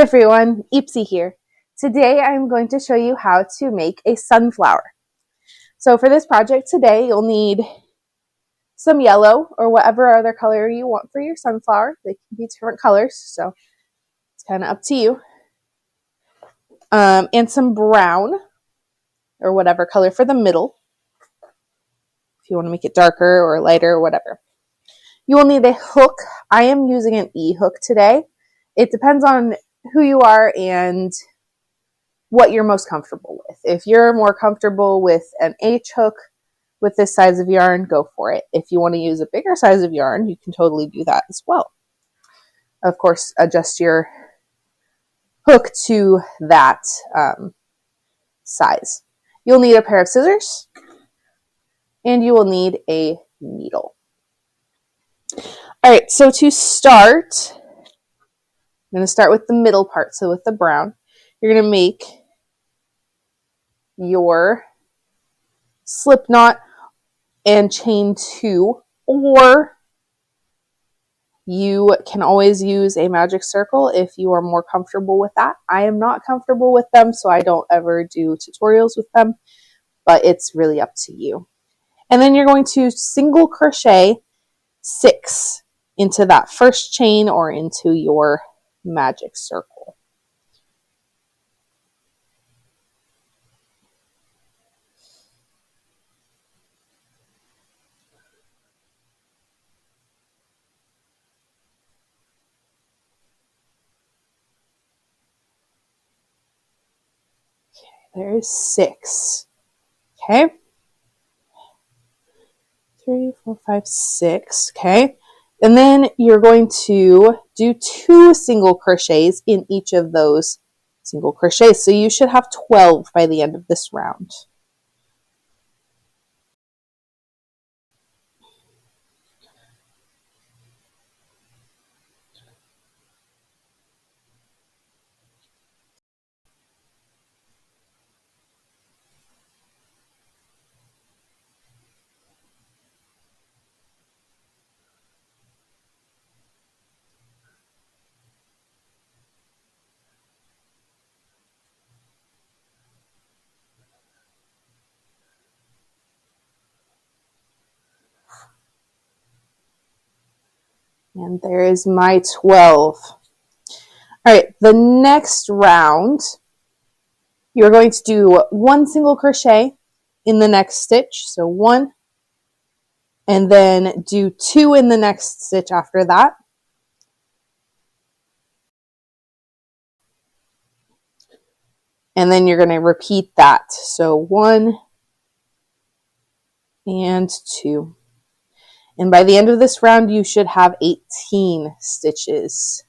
everyone, Ipsy here. Today I'm going to show you how to make a sunflower. So for this project today, you'll need some yellow or whatever other color you want for your sunflower. They can be different colors, so it's kind of up to you. And some brown or whatever color for the middle, if you want to make it darker or lighter or whatever. You will need a hook. I am using an E-hook today. It depends on who you are and what you're most comfortable with. If you're more comfortable with an H hook with this size of yarn, go for it. If you want to use a bigger size of yarn, you can totally do that as well. Of course, adjust your hook to that size. You'll need a pair of scissors and you will need a needle. All right, so to start, I'm going to start with the middle part. So with the brown, you're going to make your slip knot and chain 2, or you can always use a magic circle if you are more comfortable with that. I am not comfortable with them, so I don't ever do tutorials with them, but it's really up to you. And then you're going to single crochet 6 into that first chain or into your magic circle. There's 6. Okay. 3, 4, 5, 6. Okay. And then you're going to do 2 single crochets in each of those single crochets. So you should have 12 by the end of this round. And there is my 12. All right, the next round, you're going to do 1 single crochet in the next stitch. So 1, and then do 2 in the next stitch after that. And then you're going to repeat that. So 1 and 2. And by the end of this round, you should have 18 stitches.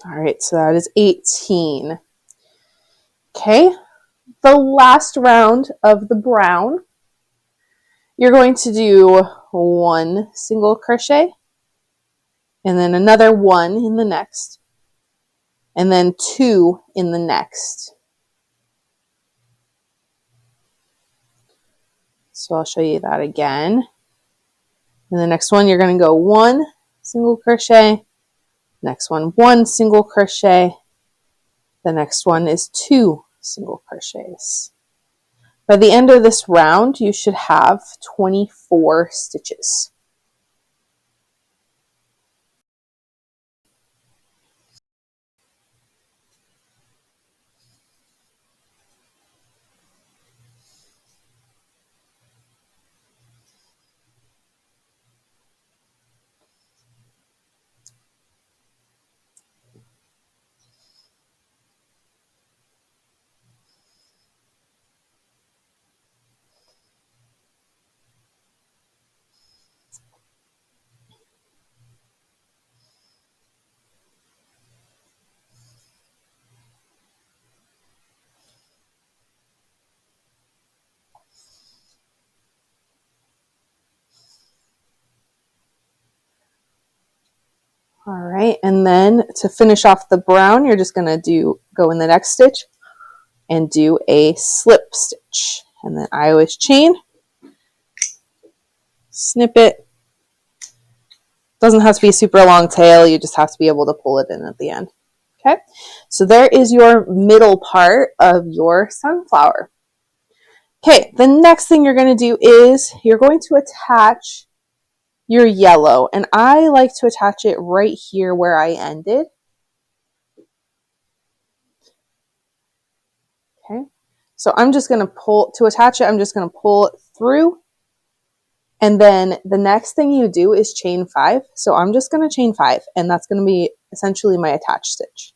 All right, so that is 18. Okay, the last round of the brown, you're going to do 1 single crochet, and then another 1 in the next, and then 2 in the next. So I'll show you that again. In the next one, you're going to go 1 single crochet, next one 1 single crochet, the next one is 2 single crochets. By the end of this round, you should have 24 stitches. All right, and then to finish off the brown, you're just going to go in the next stitch and do a slip stitch. And then I always chain, snip it. Doesn't have to be a super long tail, you just have to be able to pull it in at the end. Okay, so there is your middle part of your sunflower. Okay, the next thing you're going to do is you're going to attach your yellow, and I like to attach it right here where I ended. Okay, so I'm just going to to attach it, I'm just going to pull it through, and then the next thing you do is chain 5. So I'm just going to chain 5, and that's going to be essentially my attach stitch.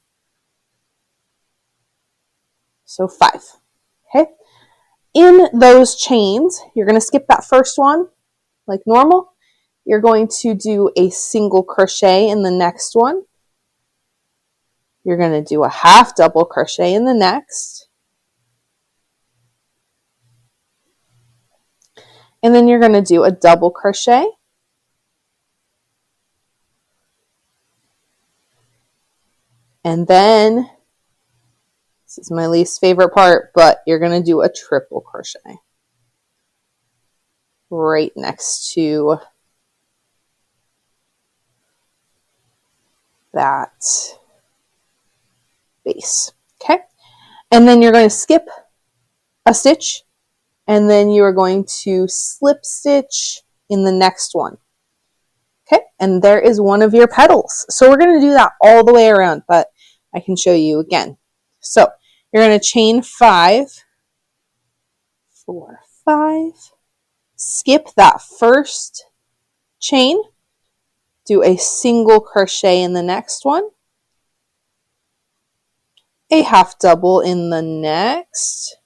So 5. Okay, in those chains, you're going to skip that first one like normal. You're going to do a single crochet in the next one. You're going to do a half double crochet in the next. And then you're going to do a double crochet. And then, this is my least favorite part, but you're going to do a triple crochet right next to that base. Okay, and then you're going to skip a stitch, and then you are going to slip stitch in the next one. Okay, and there is one of your petals. So we're going to do that all the way around, but I can show you again. So you're going to chain 5, 4, 5, skip that first chain, do a single crochet in the next one, a half double in the next.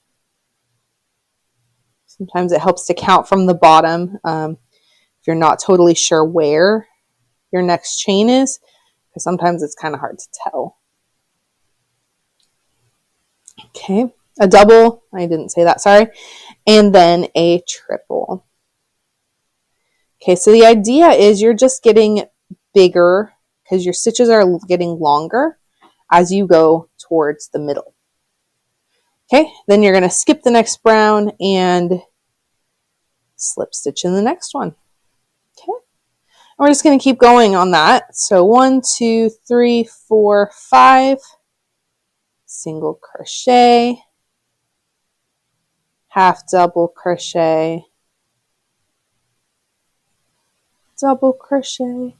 Sometimes it helps to count from the bottom if you're not totally sure where your next chain is, because sometimes it's kind of hard to tell. Okay, a double, I didn't say that, sorry, and then a triple. Okay, so the idea is you're just getting bigger because your stitches are getting longer as you go towards the middle. Okay, then you're going to skip the next brown and slip stitch in the next one. Okay, and we're just going to keep going on that. So 1, 2, 3, 4, 5, single crochet, half double crochet, double crochet,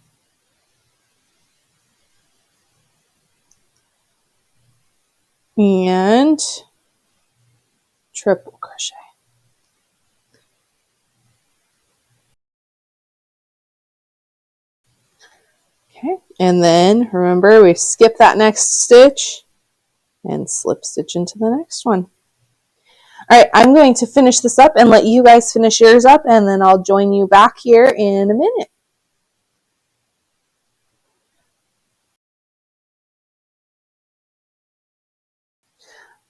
and triple crochet. Okay, and then remember we skip that next stitch and slip stitch into the next one. All right, I'm going to finish this up and let you guys finish yours up, and then I'll join you back here in a minute.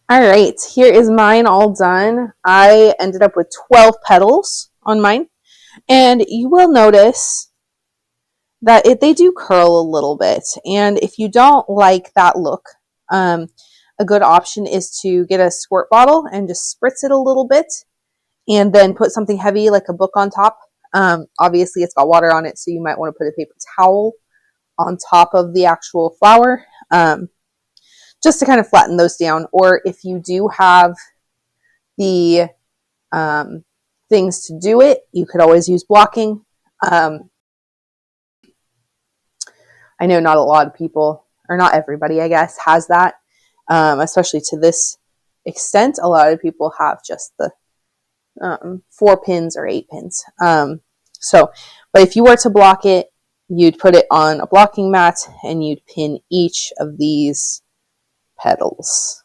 All right, here is mine all done. I ended up with 12 petals on mine, and you will notice that they do curl a little bit, and if you don't like that look, a good option is to get a squirt bottle and just spritz it a little bit, and then put something heavy like a book on top. Obviously, it's got water on it, so you might want to put a paper towel on top of the actual flower, just to kind of flatten those down. Or if you do have the things to do it, you could always use blocking. I know not a lot of people, or not everybody, I guess, has that, especially to this extent. A lot of people have just the 4 pins or 8 pins. But if you were to block it, you'd put it on a blocking mat and you'd pin each of these petals.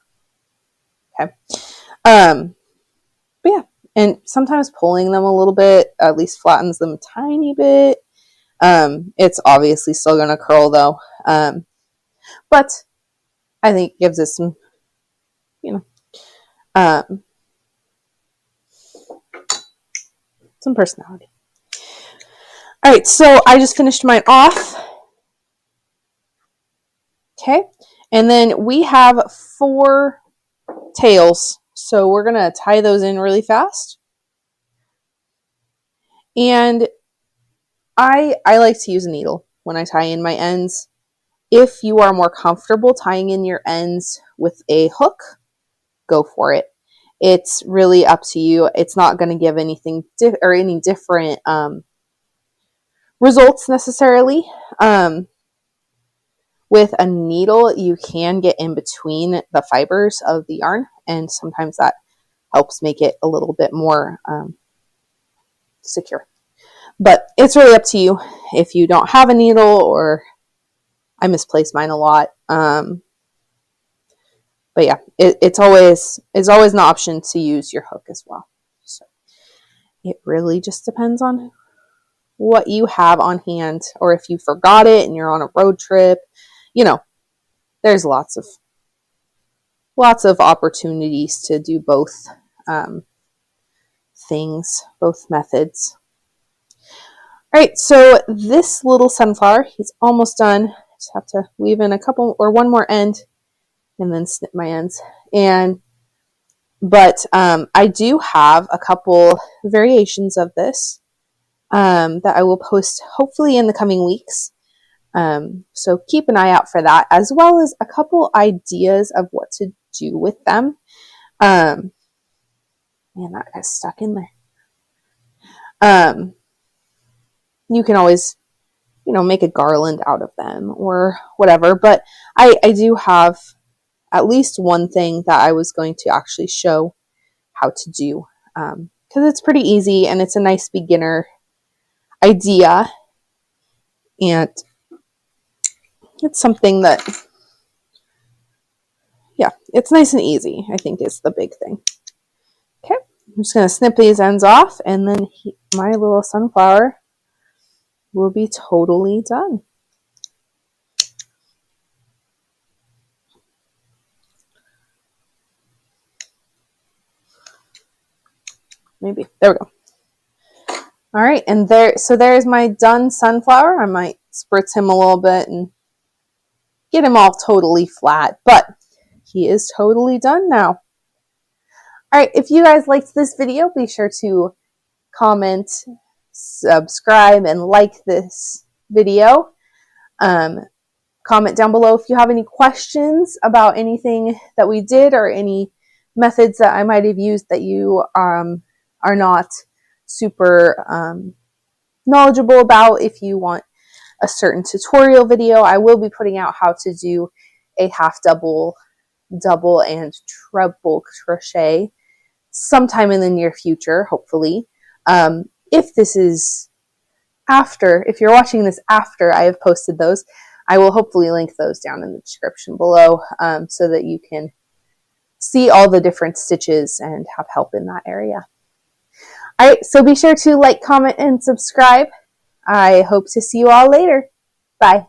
Okay. But yeah, and sometimes pulling them a little bit at least flattens them a tiny bit. It's obviously still going to curl though. But I think it gives it some, some personality. All right, so I just finished mine off. Okay, and then we have 4 tails, so we're going to tie those in really fast. And I like to use a needle when I tie in my ends. If you are more comfortable tying in your ends with a hook, go for it. It's really up to you. It's not going to give anything or any different results necessarily. With a needle, you can get in between the fibers of the yarn, and sometimes that helps make it a little bit more secure. But it's really up to you if you don't have a needle, or I misplace mine a lot. But yeah, it's always an option to use your hook as well. So it really just depends on what you have on hand, or if you forgot it and you're on a road trip. You know, there's lots of opportunities to do both things, both methods. All right, so this little sunflower, he's almost done. Just have to weave in a couple or one more end and then snip my ends. But I do have a couple variations of this that I will post hopefully in the coming weeks. So keep an eye out for that, as well as a couple ideas of what to do with them. Man, that got stuck in there. You can always, make a garland out of them or whatever. But I do have at least one thing that I was going to actually show how to do, because it's pretty easy and it's a nice beginner idea, and it's something that, yeah, it's nice and easy, I think, is the big thing. Okay, I'm just going to snip these ends off, and then my little sunflower will be totally done. Maybe. There we go. All right, and there's my done sunflower. I might spritz him a little bit and get him all totally flat, but he is totally done now. All right, if you guys liked this video, be sure to comment, subscribe, and like this video. Comment down below if you have any questions about anything that we did, or any methods that I might have used that you are not super knowledgeable about. If you want a certain tutorial video, I will be putting out how to do a half double, double, and treble crochet sometime in the near future, hopefully. If you're watching this after I have posted those, I will hopefully link those down in the description below, so that you can see all the different stitches and have help in that area. All right, so be sure to like, comment, and subscribe. I hope to see you all later. Bye.